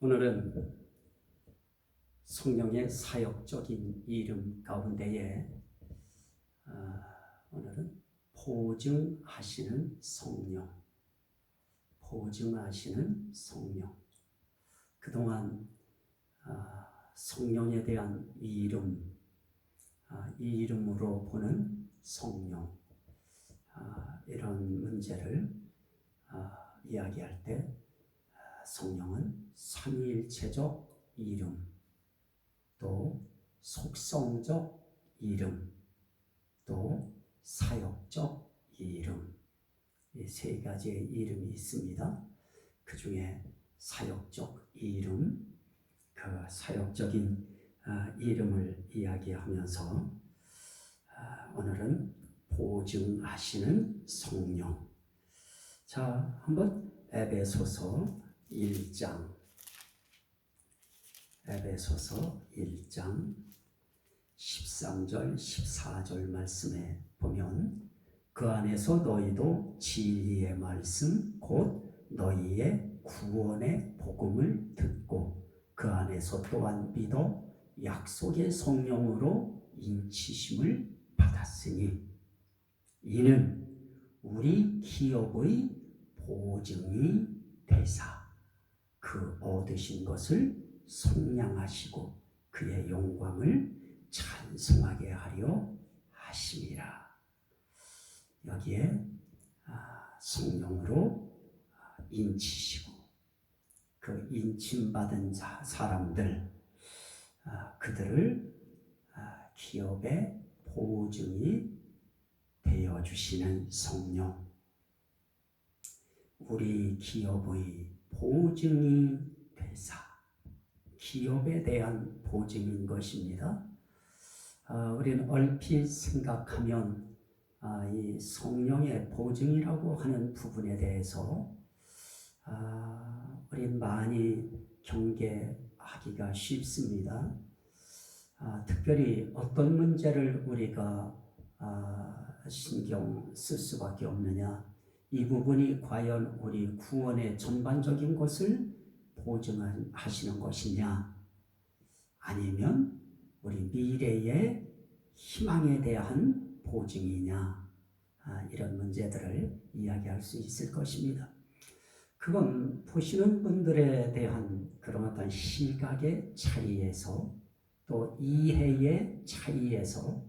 오늘은 성령의 사역적인 이름 가운데에 오늘은 보증하시는 성령, 보증하시는 성령. 그동안 성령에 대한 이름, 이 이름으로 보는 성령, 이런 문제를 이야기할 때 성령은 삼위일체적 이름, 또 속성적 이름, 또 사역적 이름, 이 세 가지의 이름이 있습니다. 그 중에 사역적 이름, 그 사역적인 이름을 이야기하면서 오늘은 보증하시는 성령. 자, 한번 에베소서 1장, 에베소서 1장 13절 14절 말씀에 보면 그 안에서 너희도 진리의 말씀 곧 너희의 구원의 복음을 듣고 그 안에서 또한 믿어 약속의 성령으로 인치심을 받았으니 이는 우리 기업의 보증이 되사 그 얻으신 것을 속량하시고 그의 영광을 찬송하게 하려 하심이라. 여기에 성령으로 인치시고 그 인침받은 사람들, 그들을 기업의 보증이 되어주시는 성령, 우리 기업의 보증이 되사, 기업에 대한 보증인 것입니다. 우리는 얼핏 생각하면 이 성령의 보증이라고 하는 부분에 대해서 우리는 많이 경계하기가 쉽습니다. 특별히 어떤 문제를 우리가 신경 쓸 수밖에 없느냐, 이 부분이 과연 우리 구원의 전반적인 것을 보증하시는 것이냐, 아니면 우리 미래의 희망에 대한 보증이냐, 이런 문제들을 이야기할 수 있을 것입니다. 그건 보시는 분들에 대한 그런 어떤 시각의 차이에서 또 이해의 차이에서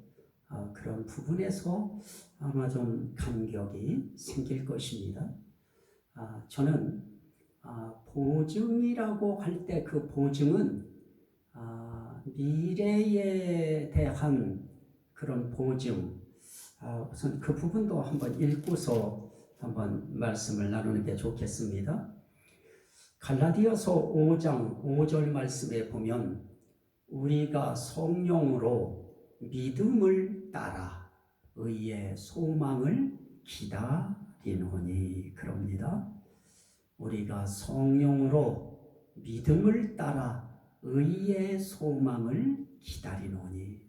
그런 부분에서 아마 좀 간격이 생길 것입니다. 저는 보증이라고 할 때 그 보증은 미래에 대한 그런 보증, 우선 그 부분도 한번 읽고서 한번 말씀을 나누는 게 좋겠습니다. 갈라디아서 5장 5절 말씀에 보면 우리가 성령으로 믿음을 따라 의의 소망을 기다리노니, 그럽니다. 우리가 성령으로 믿음을 따라 의의 소망을 기다리노니.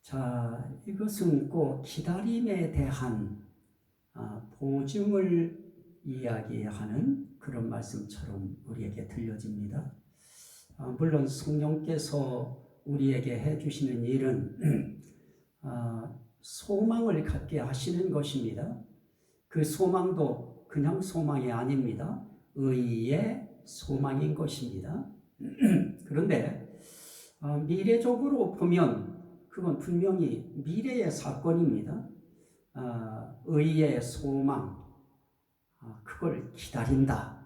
자, 이것은 꼭 기다림에 대한 보증을 이야기하는 그런 말씀처럼 우리에게 들려집니다. 물론 성령께서 우리에게 해주시는 일은 소망을 갖게 하시는 것입니다. 그 소망도 그냥 소망이 아닙니다. 의의 소망인 것입니다. 그런데 미래적으로 보면 그건 분명히 미래의 사건입니다. 의의 소망, 그걸 기다린다.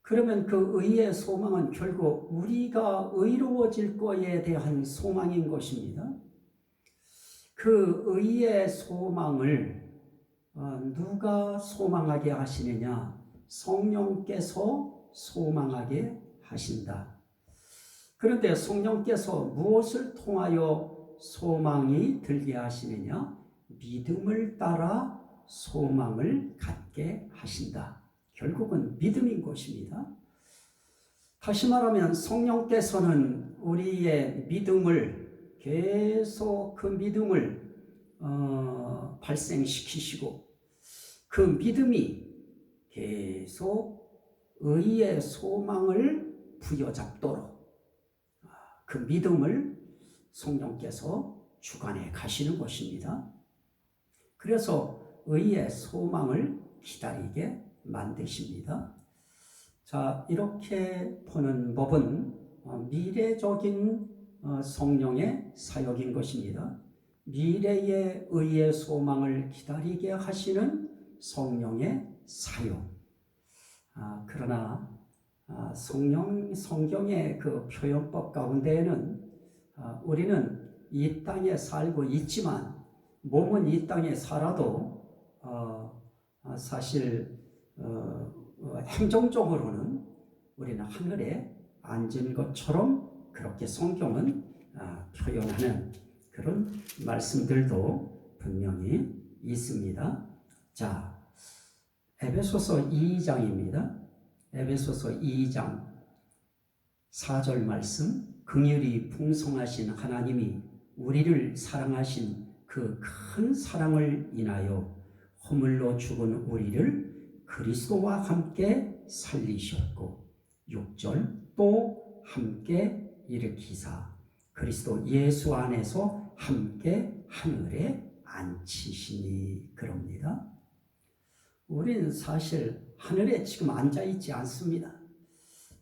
그러면 그 의의 소망은 결국 우리가 의로워질 거에 대한 소망인 것입니다. 그 의의 소망을 누가 소망하게 하시느냐? 성령께서 소망하게 하신다. 그런데 성령께서 무엇을 통하여 소망이 들게 하시느냐? 믿음을 따라 소망을 갖게 하신다. 결국은 믿음인 것입니다. 다시 말하면 성령께서는 우리의 믿음을 계속 그 믿음을 발생시키시고 그 믿음이 계속 의의 소망을 부여잡도록 그 믿음을 성령께서 주관해 가시는 것입니다. 그래서 의의 소망을 기다리게 만드십니다. 자, 이렇게 보는 법은 미래적인 성령의 사역인 것입니다. 미래의 의의 소망을 기다리게 하시는 성령의 사역. 그러나 성경의 그 표현법 가운데에는 우리는 이 땅에 살고 있지만 몸은 이 땅에 살아도 사실 행정적으로는 우리는 하늘에 앉은 것처럼 그렇게 성경은 표현하는 그런 말씀들도 분명히 있습니다. 자, 에베소서 2장입니다. 에베소서 2장 4절 말씀, 긍휼이 풍성하신 하나님이 우리를 사랑하신 그 큰 사랑을 인하여 허물로 죽은 우리를 그리스도와 함께 살리셨고 6절 또 함께 일으키사 그리스도 예수 안에서 함께 하늘에 앉히시니 그럽니다. 우리는 사실 하늘에 지금 앉아있지 않습니다.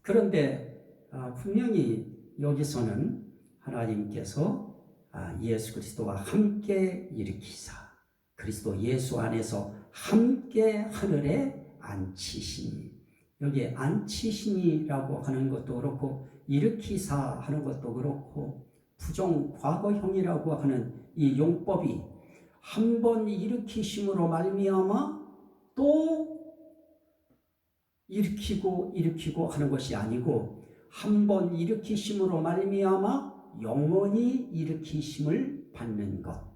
그런데 분명히 여기서는 하나님께서 예수 그리스도와 함께 일으키사 그리스도 예수 안에서 함께 하늘에 앉히시니 여기에 앉히시니라고 하는 것도 그렇고 일으키사 하는 것도 그렇고 부정 과거형이라고 하는 이 용법이 한 번 일으키심으로 말미암아 또 일으키고 하는 것이 아니고 한 번 일으키심으로 말미암아 영원히 일으키심을 받는 것.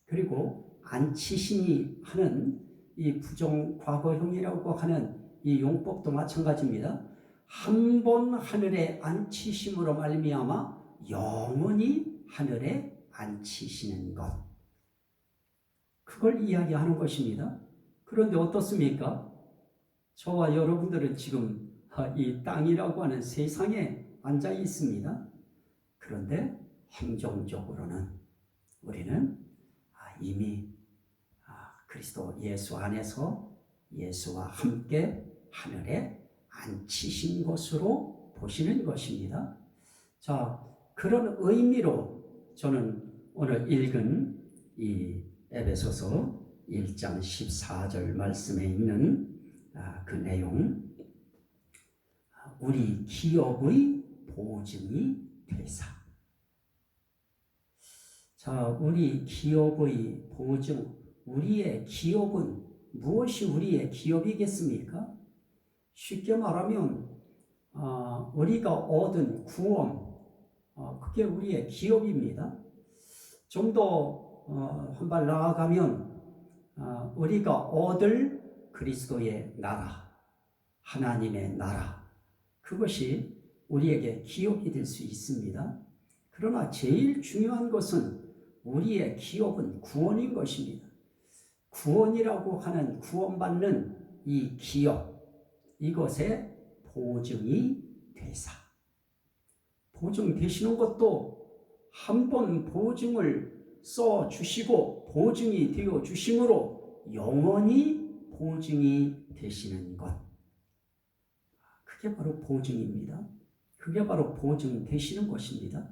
그리고 앉히시니 하는 이 부정 과거형이라고 하는 이 용법도 마찬가지입니다. 한 번 하늘에 앉히심으로 말미암아 영원히 하늘에 앉히시는 것. 그걸 이야기하는 것입니다. 그런데 어떻습니까? 저와 여러분들은 지금 이 땅이라고 하는 세상에 앉아 있습니다. 그런데 행정적으로는 우리는 이미 그리스도 예수 안에서 예수와 함께 하늘에 앉히신 것으로 보시는 것입니다. 자, 그런 의미로 저는 오늘 읽은 이 에베소서 1장 14절 말씀에 있는 그 내용, 우리 기업의 보증이 되사. 자, 우리 기업의 보증, 우리의 기업은 무엇이 우리의 기업이겠습니까? 쉽게 말하면 우리가 얻은 구원, 그게 우리의 기업입니다. 좀 더 한 발 나아가면 우리가 얻을 그리스도의 나라, 하나님의 나라, 그것이 우리에게 기업이 될 수 있습니다. 그러나 제일 중요한 것은 우리의 기업은 구원인 것입니다. 구원이라고 하는 구원받는 이 기업, 이것에 보증이 되사. 보증되시는 것도 한 번 보증을 써 주시고 보증이 되어 주심으로 영원히 보증이 되시는 것. 그게 바로 보증입니다. 그게 바로 보증되시는 것입니다.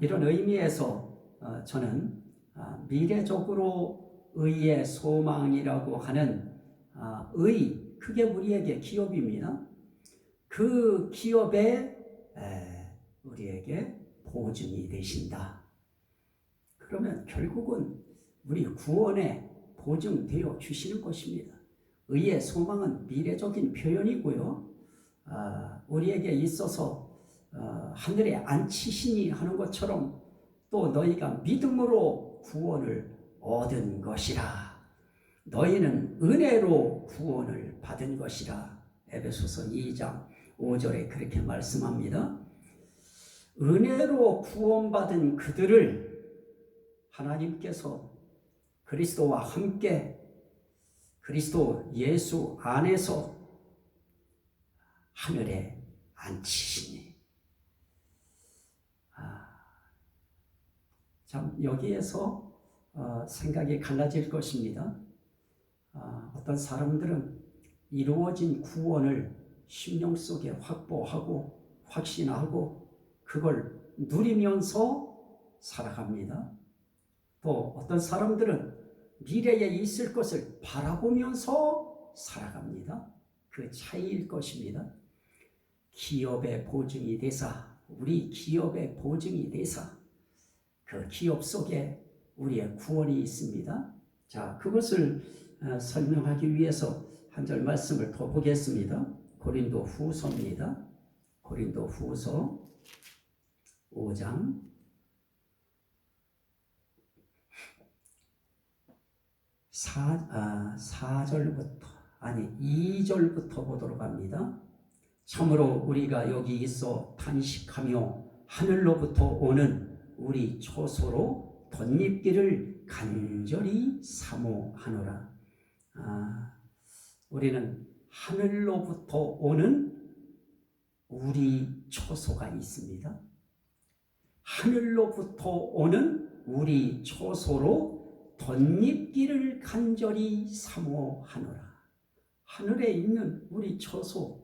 이런 의미에서 저는 미래적으로 의의 소망이라고 하는 의, 그게 우리에게 기업입니다. 그 기업에 우리에게 보증이 되신다. 그러면 결국은 우리 구원에 보증되어 주시는 것입니다. 의의 소망은 미래적인 표현이고요. 우리에게 있어서 하늘에 앉히시니 하는 것처럼 또 너희가 믿음으로 구원을 얻은 것이라. 너희는 은혜로 구원을 받은 것이라. 에베소서 2장 5절에 그렇게 말씀합니다. 은혜로 구원받은 그들을 하나님께서 그리스도와 함께 그리스도 예수 안에서 하늘에 앉히시니. 참 여기에서 생각이 갈라질 것입니다. 어떤 사람들은 이루어진 구원을 심령 속에 확보하고 확신하고 그걸 누리면서 살아갑니다. 또 어떤 사람들은 미래에 있을 것을 바라보면서 살아갑니다. 그 차이일 것입니다. 기업의 보증이 되사, 우리 기업의 보증이 되사, 그 기업 속에 우리의 구원이 있습니다. 자, 그것을 설명하기 위해서 한 절 말씀을 더 보겠습니다. 고린도 후서입니다. 고린도 후서 5장 2절부터 보도록 합니다. 참으로 우리가 여기 있어 탄식하며 하늘로부터 오는 우리 초소로 덧입기를 간절히 사모하노라. 우리는 하늘로부터 오는 우리 초소가 있습니다. 하늘로부터 오는 우리 초소로 덧입기를 간절히 사모하노라. 하늘에 있는 우리 초소,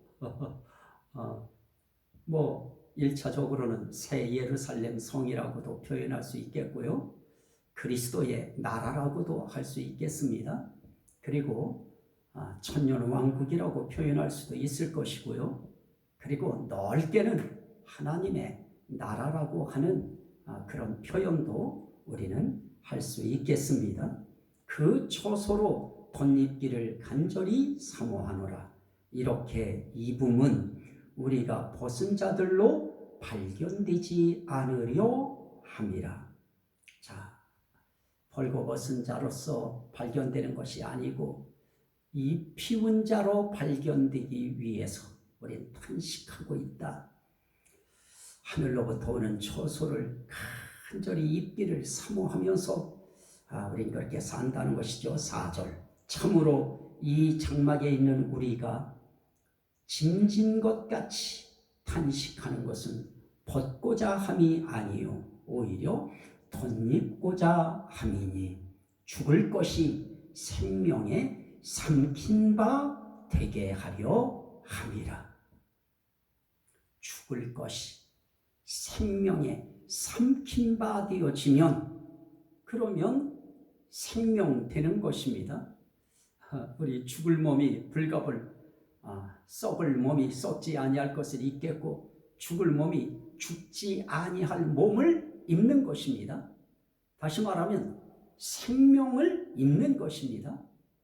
1차적으로는 새 예루살렘 성이라고도 표현할 수 있겠고요. 그리스도의 나라라고도 할 수 있겠습니다. 그리고 천년왕국이라고 표현할 수도 있을 것이고요. 그리고 넓게는 하나님의 나라라고 하는 그런 표현도 우리는 할 수 있겠습니다. 그 초소로 덧입기를 간절히 사모하노라. 이렇게 입음은 우리가 벗은 자들로 발견되지 않으려 함이라. 자, 벌거벗은 자로서 발견되는 것이 아니고 입히운 자로 발견되기 위해서 우리는 탄식하고 있다. 하늘로부터 오는 초소를 간절히 입기를 사모하면서 우리는 그렇게 산다는 것이죠. 4절. 참으로 이 장막에 있는 우리가 짐진 것 같이 탄식하는 것은 벗고자 함이 아니요 오히려 덧입고자 함이니 죽을 것이 생명에 삼킨 바 되게 하려 함이라. 죽을 것이 생명에 삼킨 바 되어지면 그러면 생명되는 것입니다. 우리 죽을 몸이 불갑을 썩을 몸이 썩지 아니할 것을 입겠고 죽을 몸이 죽지 아니할 몸을 입는 것입니다. 다시 말하면 생명을 입는 것입니다.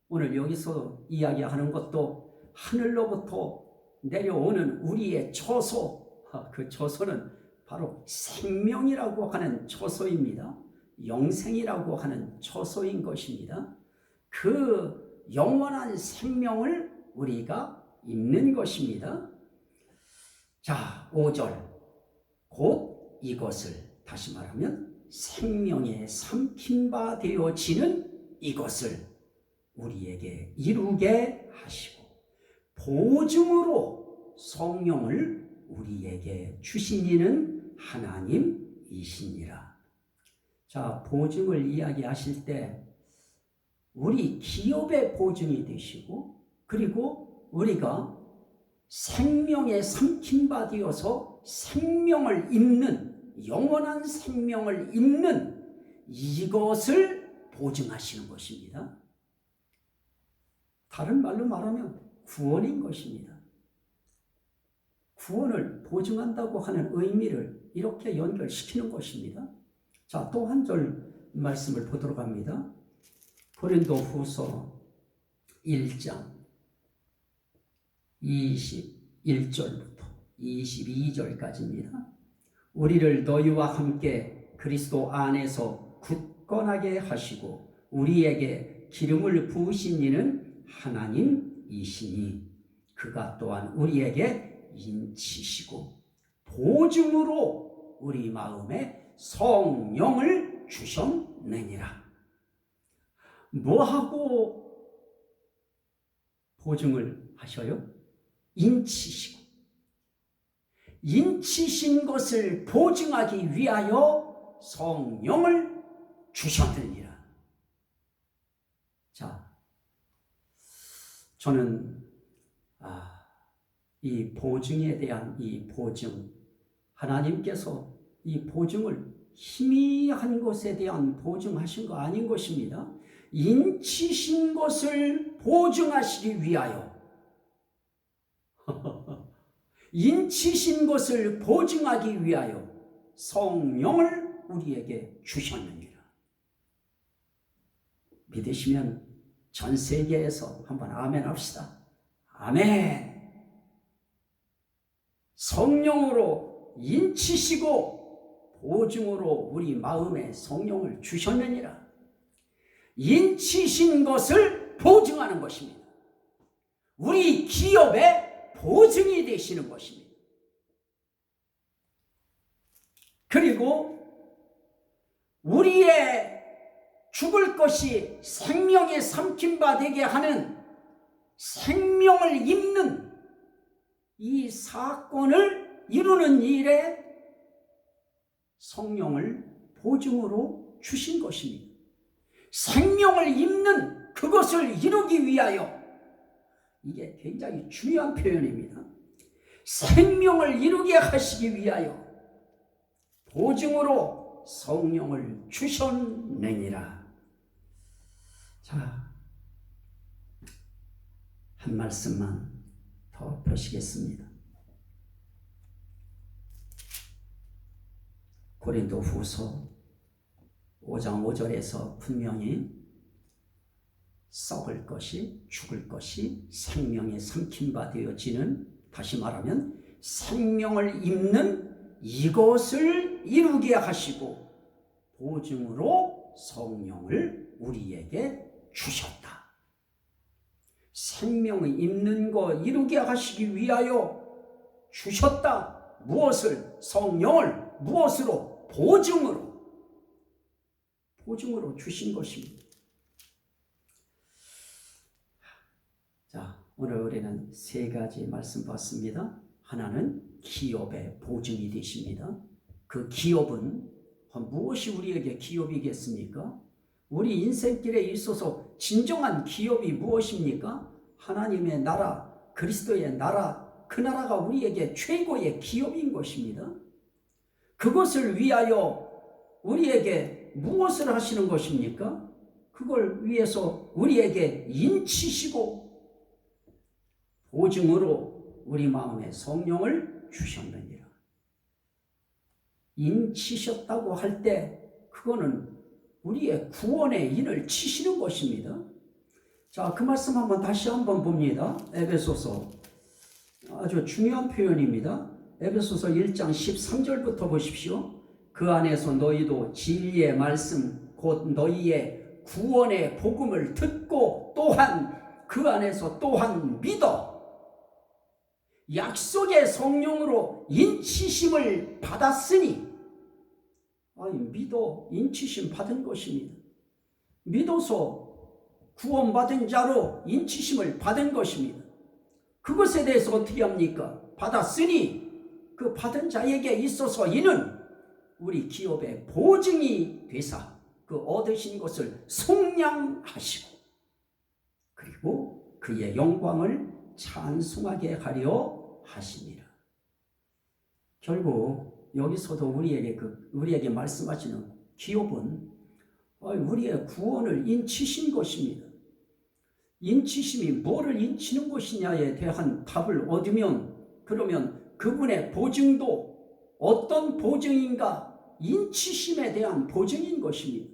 오늘 여기서 이야기하는 것도 하늘로부터 내려오는 우리의 초소, 그 초소는 바로 생명이라고 하는 초소입니다. 영생이라고 하는 초소인 것입니다. 그 영원한 생명을 우리가 입는 것입니다. 자, 5절. 곧 이것을, 다시 말하면 생명에 삼킨 바 되어지는 이것을 우리에게 이루게 하시고 보증으로 성령을 우리에게 주신 이는 하나님이시니라. 자, 보증을 이야기하실 때 우리 기업의 보증이 되시고 그리고 우리가 생명에 삼킨 바 되어서 생명을 입는, 영원한 생명을 입는 이것을 보증하시는 것입니다. 다른 말로 말하면 구원인 것입니다. 구원을 보증한다고 하는 의미를 이렇게 연결시키는 것입니다. 자, 또 한 절 말씀을 보도록 합니다. 고린도 후서 1장 21절부터 22절까지입니다. 우리를 너희와 함께 그리스도 안에서 굳건하게 하시고 우리에게 기름을 부으신 이는 하나님이시니 그가 또한 우리에게 인치시고 보증으로 우리 마음에 성령을 주셨느니라. 뭐하고 보증을 하셔요? 인치시고 인치신 것을 보증하기 위하여 성령을 주셨느니라. 자, 저는 이 보증에 대한 이 보증, 하나님께서 이 보증을 희미한 것에 대한 보증하신 거 아닌 것입니다. 인치신 것을 보증하시기 위하여 인치신 것을 보증하기 위하여 성령을 우리에게 주셨느니라. 믿으시면 전 세계에서 한번 아멘 합시다. 아멘. 성령으로 인치시고 보증으로 우리 마음에 성령을 주셨느니라. 인치신 것을 보증하는 것입니다. 우리 기업의 보증이 되시는 것입니다. 그리고 우리의 죽을 것이 생명에 삼킴바 되게 하는 생명을 입는 이 사건을 이루는 일에 성령을 보증으로 주신 것입니다. 생명을 입는 그것을 이루기 위하여, 이게 굉장히 중요한 표현입니다. 생명을 이루게 하시기 위하여 보증으로 성령을 주셨느니라. 자, 한 말씀만 더 보시겠습니다. 고린도후서 5장 5절에서 분명히 썩을 것이, 죽을 것이 생명에 삼킴바 되어지는, 다시 말하면 생명을 입는 이것을 이루게 하시고 보증으로 성령을 우리에게 주셨다. 생명을 입는 거 이루게 하시기 위하여 주셨다. 무엇을? 성령을. 무엇으로? 보증으로 주신 것입니다. 자, 오늘 우리는 세 가지 말씀 봤습니다. 하나는 기업의 보증이 되십니다. 그 기업은 무엇이 우리에게 기업이겠습니까? 우리 인생길에 있어서 진정한 기업이 무엇입니까? 하나님의 나라, 그리스도의 나라, 그 나라가 우리에게 최고의 기업인 것입니다. 그것을 위하여 우리에게 무엇을 하시는 것입니까? 그걸 위해서 우리에게 인치시고 보증으로 우리 마음에 성령을 주셨느니라. 인치셨다고 할 때 그거는 우리의 구원의 인을 치시는 것입니다. 자, 그 말씀 다시 한번 봅니다. 에베소서, 아주 중요한 표현입니다. 에베소서 1장 13절부터 보십시오. 그 안에서 너희도 진리의 말씀 곧 너희의 구원의 복음을 듣고 또한 그 안에서 또한 믿어 약속의 성령으로 인치심을 받았으니, 믿어 인치심 받은 것입니다. 믿어서 구원받은 자로 인치심을 받은 것입니다. 그것에 대해서 어떻게 합니까? 받았으니 그 받은 자에게 있어서 이는 우리 기업의 보증이 되사 그 얻으신 것을 속량하시고 그리고 그의 영광을 찬송하게 하려 하시니라. 결국 여기서도 우리에게 말씀하시는 기업은 우리의 구원을 인치신 것입니다. 인치심이 뭐를 인치는 것이냐에 대한 답을 얻으면, 그러면 그분의 보증도 어떤 보증인가? 인치심에 대한 보증인 것입니다.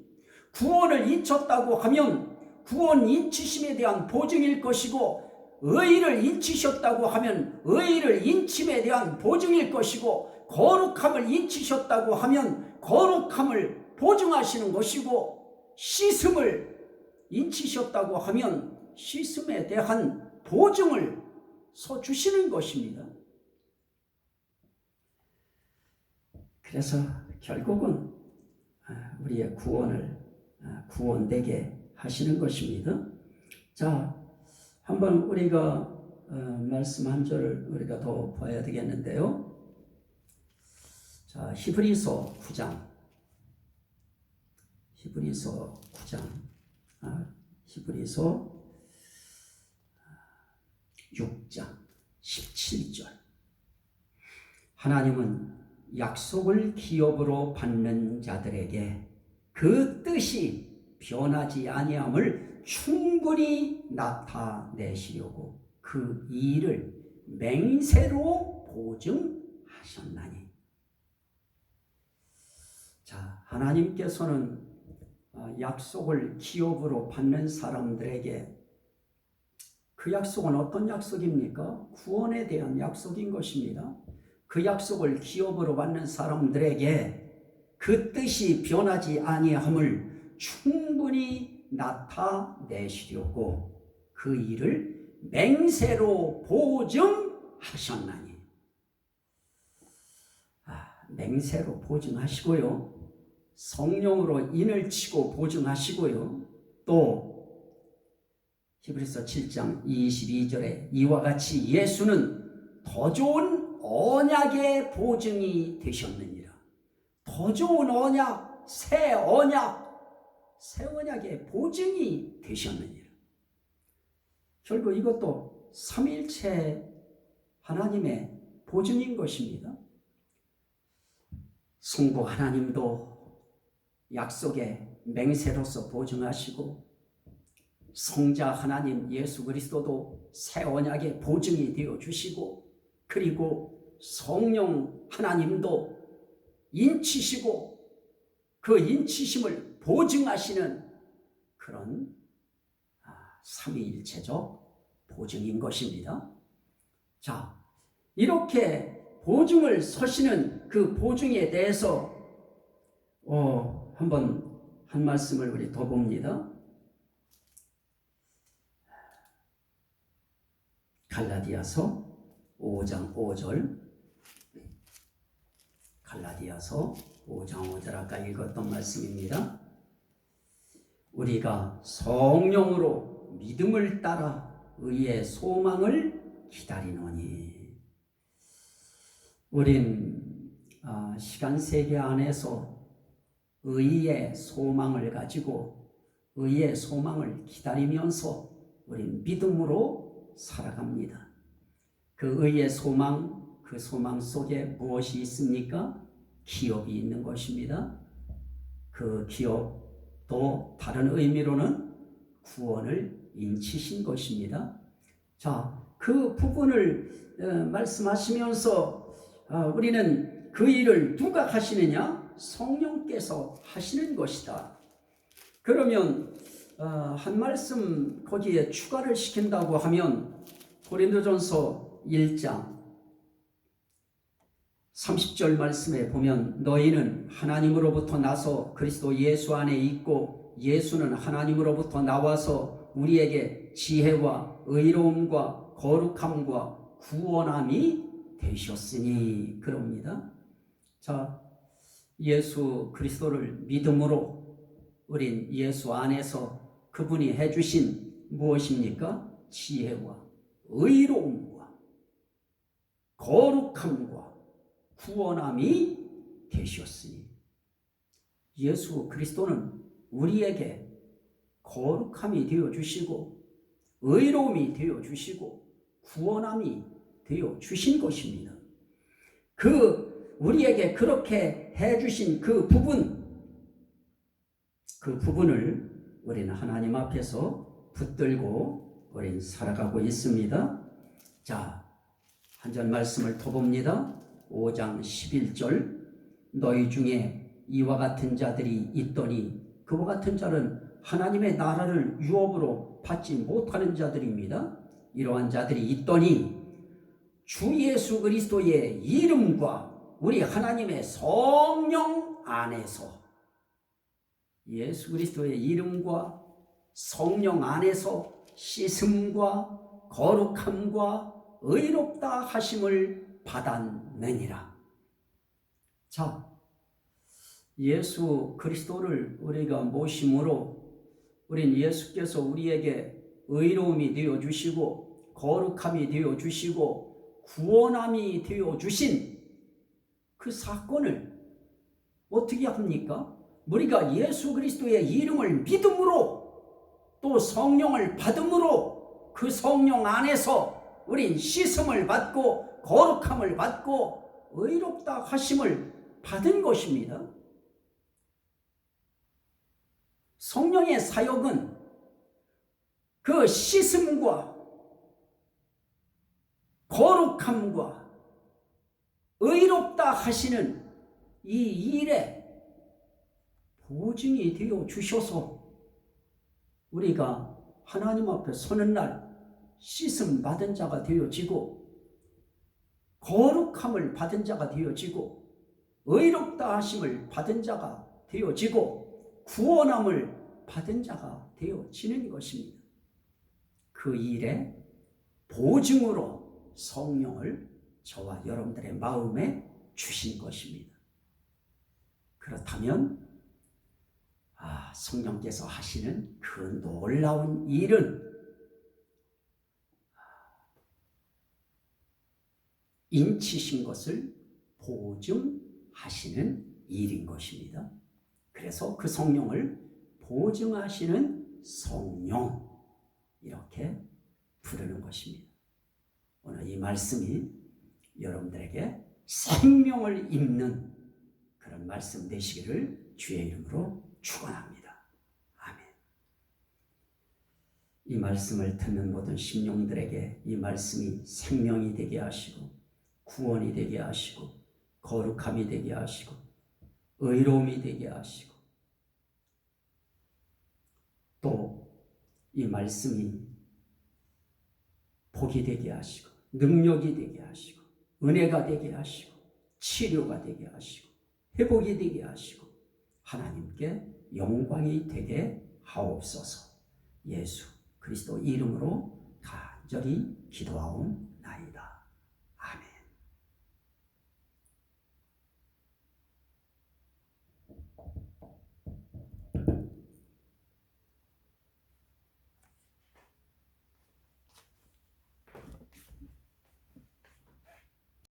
구원을 인쳤다고 하면 구원 인치심에 대한 보증일 것이고, 의를 인치셨다고 하면 의를 인침에 대한 보증일 것이고, 거룩함을 인치셨다고 하면 거룩함을 보증하시는 것이고, 씻음을 인치셨다고 하면 씻음에 대한 보증을 서주시는 것입니다. 그래서 결국은 우리의 구원을 구원되게 하시는 것입니다. 자, 한번 우리가 말씀 한 절을 우리가 더 봐야 되겠는데요. 자, 히브리서 9장. 히브리서 6장 17절. 하나님은 약속을 기업으로 받는 자들에게 그 뜻이 변하지 아니함을 충분히 나타내시려고 그 일을 맹세로 보증하셨나니. 자, 하나님께서는 약속을 기업으로 받는 사람들에게, 그 약속은 어떤 약속입니까? 구원에 대한 약속인 것입니다. 그 약속을 기업으로 받는 사람들에게 그 뜻이 변하지 아니함을 충분히 나타내시려고 그 일을 맹세로 보증하셨나니. 맹세로 보증하시고요, 성령으로 인을 치고 보증하시고요, 또 히브리서 7장 22절에 이와 같이 예수는 더 좋은 언약의 보증이 되셨느니라. 더 좋은 언약, 새 언약의 보증이 되셨느니라. 결국 이것도 삼위일체 하나님의 보증인 것입니다. 성부 하나님도 약속의 맹세로서 보증하시고, 성자 하나님 예수 그리스도도 새 언약의 보증이 되어 주시고, 그리고 성령 하나님도 인치시고 그 인치심을 보증하시는 그런 삼위일체적 보증인 것입니다. 자, 이렇게 보증을 서시는 그 보증에 대해서 한번 한 말씀을 우리 더 봅니다. 갈라디아서 5장 5절. 갈라디아서 5장 5절 아까 읽었던 말씀입니다. 우리가 성령으로 믿음을 따라 의의 소망을 기다리노니. 우린 시간 세계 안에서 의의 소망을 가지고 의의 소망을 기다리면서 우린 믿음으로 살아갑니다. 그 의의 소망, 그 소망 속에 무엇이 있습니까? 기업이 있는 것입니다. 그 기업도 다른 의미로는 구원을 인치신 것입니다. 자, 그 부분을 말씀하시면서 우리는 그 일을 누가 하시느냐? 성령께서 하시는 것이다. 그러면 한 말씀 거기에 추가를 시킨다고 하면 고린도전서 1장 30절 말씀에 보면 너희는 하나님으로부터 나서 그리스도 예수 안에 있고 예수는 하나님으로부터 나와서 우리에게 지혜와 의로움과 거룩함과 구원함이 되셨으니 그럽니다. 자, 예수 그리스도를 믿음으로 우린 예수 안에서 그분이 해주신 무엇입니까? 지혜와 의로움과 거룩함과 구원함이 되셨으니. 예수 그리스도는 우리에게 거룩함이 되어주시고 의로움이 되어주시고 구원함이 되어주신 것입니다. 우리에게 그렇게 해주신 그 부분을 우리는 하나님 앞에서 붙들고 우리는 살아가고 있습니다. 자, 한 절 말씀을 더 봅니다. 5장 11절. 너희 중에 이와 같은 자들이 있더니, 그와 같은 자는 하나님의 나라를 유업으로 받지 못하는 자들입니다. 이러한 자들이 있더니 주 예수 그리스도의 이름과 우리 하나님의 성령 안에서, 예수 그리스도의 이름과 성령 안에서 씻음과 거룩함과 의롭다 하심을 받았느니라. 자, 예수 그리스도를 우리가 모심으로 우린 예수께서 우리에게 의로움이 되어주시고 거룩함이 되어주시고 구원함이 되어주신 그 사건을 어떻게 합니까? 우리가 예수 그리스도의 이름을 믿음으로 또 성령을 받음으로 그 성령 안에서 우린 씻음을 받고 거룩함을 받고 의롭다 하심을 받은 것입니다. 성령의 사역은 그 씻음과 거룩함과 의롭다 하시는 이 일에 보증이 되어 주셔서 우리가 하나님 앞에 서는 날 씻음 받은 자가 되어지고 거룩함을 받은 자가 되어지고 의롭다 하심을 받은 자가 되어지고 구원함을 받은 자가 되어지는 것입니다. 그 일에 보증으로 성령을 저와 여러분들의 마음에 주신 것입니다. 그렇다면 성령께서 하시는 그 놀라운 일은 인치신 것을 보증하시는 일인 것입니다. 그래서 그 성령을 보증하시는 성령, 이렇게 부르는 것입니다. 오늘 이 말씀이 여러분들에게 생명을 입는 그런 말씀 되시기를 주의 이름으로 축원합니다. 아멘. 이 말씀을 듣는 모든 심령들에게 이 말씀이 생명이 되게 하시고 구원이 되게 하시고 거룩함이 되게 하시고 의로움이 되게 하시고 또 이 말씀이 복이 되게 하시고 능력이 되게 하시고 은혜가 되게 하시고 치료가 되게 하시고 회복이 되게 하시고 하나님께 영광이 되게 하옵소서. 예수 그리스도 이름으로 간절히 기도하옵나이다.